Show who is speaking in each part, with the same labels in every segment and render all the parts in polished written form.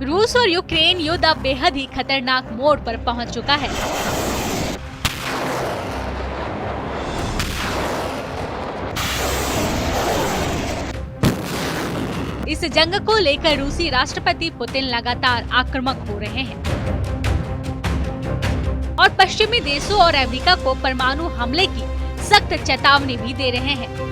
Speaker 1: रूस और यूक्रेन युद्ध अब बेहद ही खतरनाक मोड़ पर पहुंच चुका है। इस जंग को लेकर रूसी राष्ट्रपति पुतिन लगातार आक्रामक हो रहे हैं और पश्चिमी देशों और अमेरिका को परमाणु हमले की सख्त चेतावनी भी दे रहे हैं।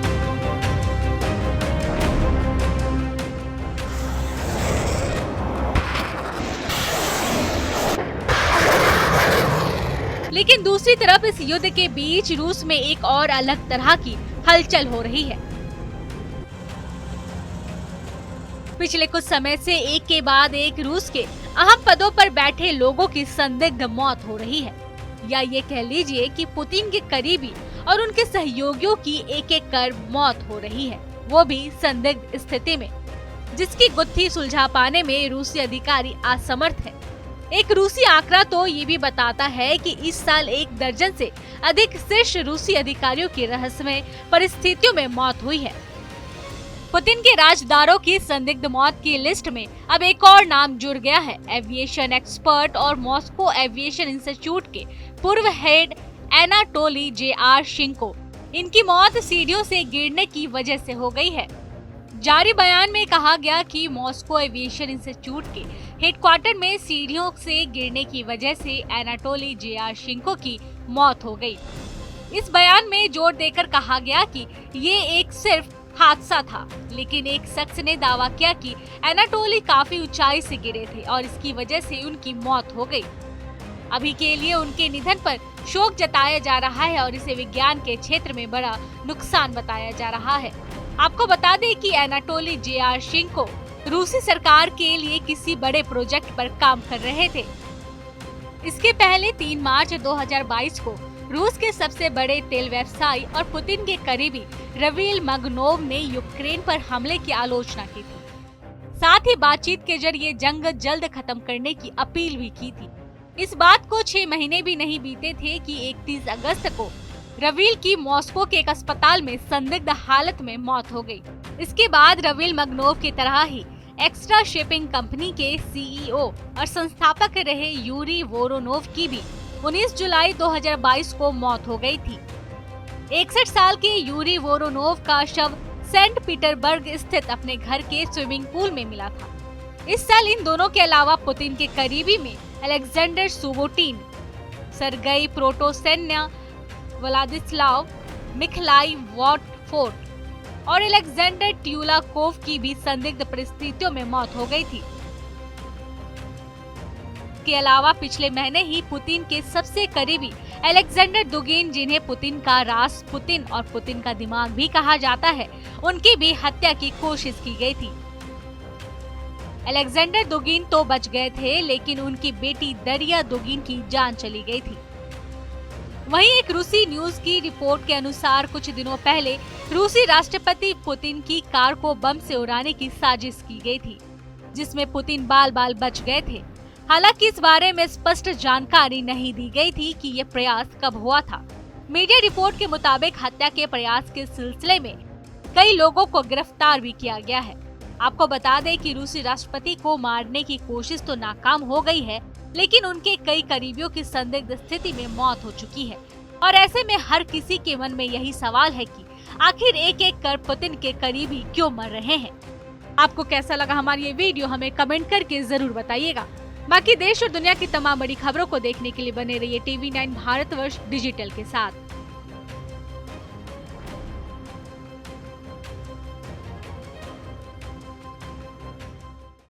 Speaker 1: लेकिन दूसरी तरफ इस युद्ध के बीच रूस में एक और अलग तरह की हलचल हो रही है। पिछले कुछ समय से एक के बाद एक रूस के अहम पदों पर बैठे लोगों की संदिग्ध मौत हो रही है, या ये कह लीजिए कि पुतिन के करीबी और उनके सहयोगियों की एक एक कर मौत हो रही है, वो भी संदिग्ध स्थिति में, जिसकी गुत्थी सुलझा पाने में रूसी अधिकारी असमर्थ है। एक रूसी आंकड़ा तो ये भी बताता है कि इस साल 1 दर्जन से अधिक शीर्ष रूसी अधिकारियों की रहस्यमय परिस्थितियों में मौत हुई है। पुतिन के राजदारों की संदिग्ध मौत की लिस्ट में अब एक और नाम जुड़ गया है। एविएशन एक्सपर्ट और मॉस्को एविएशन इंस्टीट्यूट के पूर्व हेड एनाटोली जेआरशिंको। इनकी मौत सीढ़ियों से गिरने की वजह से हो गई है। जारी बयान में कहा गया कि मॉस्को एविएशन इंस्टीट्यूट के हेडक्वार्टर में सीढ़ियों से गिरने की वजह से एनाटोली जेआरशिंको की मौत हो गई। इस बयान में जोर देकर कहा गया कि ये एक सिर्फ हादसा था, लेकिन एक शख्स ने दावा किया कि एनाटोली काफी ऊंचाई से गिरे थे और इसकी वजह से उनकी मौत हो गई। अभी के लिए उनके निधन पर शोक जताया जा रहा है और इसे विज्ञान के क्षेत्र में बड़ा नुकसान बताया जा रहा है। आपको बता दें कि एनाटोली जेआरशिंको रूसी सरकार के लिए किसी बड़े प्रोजेक्ट पर काम कर रहे थे। इसके पहले 3 मार्च 2022 को रूस के सबसे बड़े तेल व्यवसायी और पुतिन के करीबी रवील मगनोव ने यूक्रेन पर हमले की आलोचना की थी। साथ ही बातचीत के जरिए जंग जल्द खत्म करने की अपील भी की थी। इस बात को 6 महीने भी नहीं बीते थे कि 31 अगस्त को रवील की मॉस्को के एक अस्पताल में संदिग्ध हालत में मौत हो गई। इसके बाद रवील मगनोव की तरह ही एक्स्ट्रा शिपिंग कंपनी के सीईओ और संस्थापक रहे यूरी वोरोनोव की भी 19 जुलाई 2022 को मौत हो गई थी। 61 साल के यूरी वोरोनोव का शव सेंट पीटरबर्ग स्थित अपने घर के स्विमिंग पूल में मिला था। इस साल इन दोनों के अलावा पुतिन के करीबी में अलेक्जेंडर सुबोटिन, सरगई प्रोटोसेन्या, व्लादिस्लाव मिखलाई वॉटफोर्ट और अलेक्जेंडर ट्यूलाकोव की भी संदिग्ध परिस्थितियों में मौत हो गई थी। के अलावा पिछले महीने ही पुतिन के सबसे करीबी अलेक्जेंडर दुगिन, जिन्हें पुतिन का रासपुतिन और पुतिन का दिमाग भी कहा जाता है, उनकी भी हत्या की कोशिश की गई थी। अलेक्जेंडर दुगिन तो बच गए थे, लेकिन उनकी बेटी दरिया दुगिन की जान चली गई थी। वहीं एक रूसी न्यूज की रिपोर्ट के अनुसार कुछ दिनों पहले रूसी राष्ट्रपति पुतिन की कार को बम से उड़ाने की साजिश की गई थी, जिसमें पुतिन बाल बाल बच गए थे। हालांकि इस बारे में स्पष्ट जानकारी नहीं दी गई थी कि ये प्रयास कब हुआ था। मीडिया रिपोर्ट के मुताबिक हत्या के प्रयास के सिलसिले में कई लोगों को गिरफ्तार भी किया गया है। आपको बता दें कि रूसी राष्ट्रपति को मारने की कोशिश तो नाकाम हो गई है, लेकिन उनके कई करीबियों की संदिग्ध स्थिति में मौत हो चुकी है। और ऐसे में हर किसी के मन में यही सवाल है कि आखिर एक एक कर पुतिन के करीबी क्यों मर रहे हैं। आपको कैसा लगा हमारी ये वीडियो, हमें कमेंट करके जरूर बताइएगा। बाकी देश और दुनिया की तमाम बड़ी खबरों को देखने के लिए बने रहिए TV9 भारतवर्ष डिजिटल के साथ।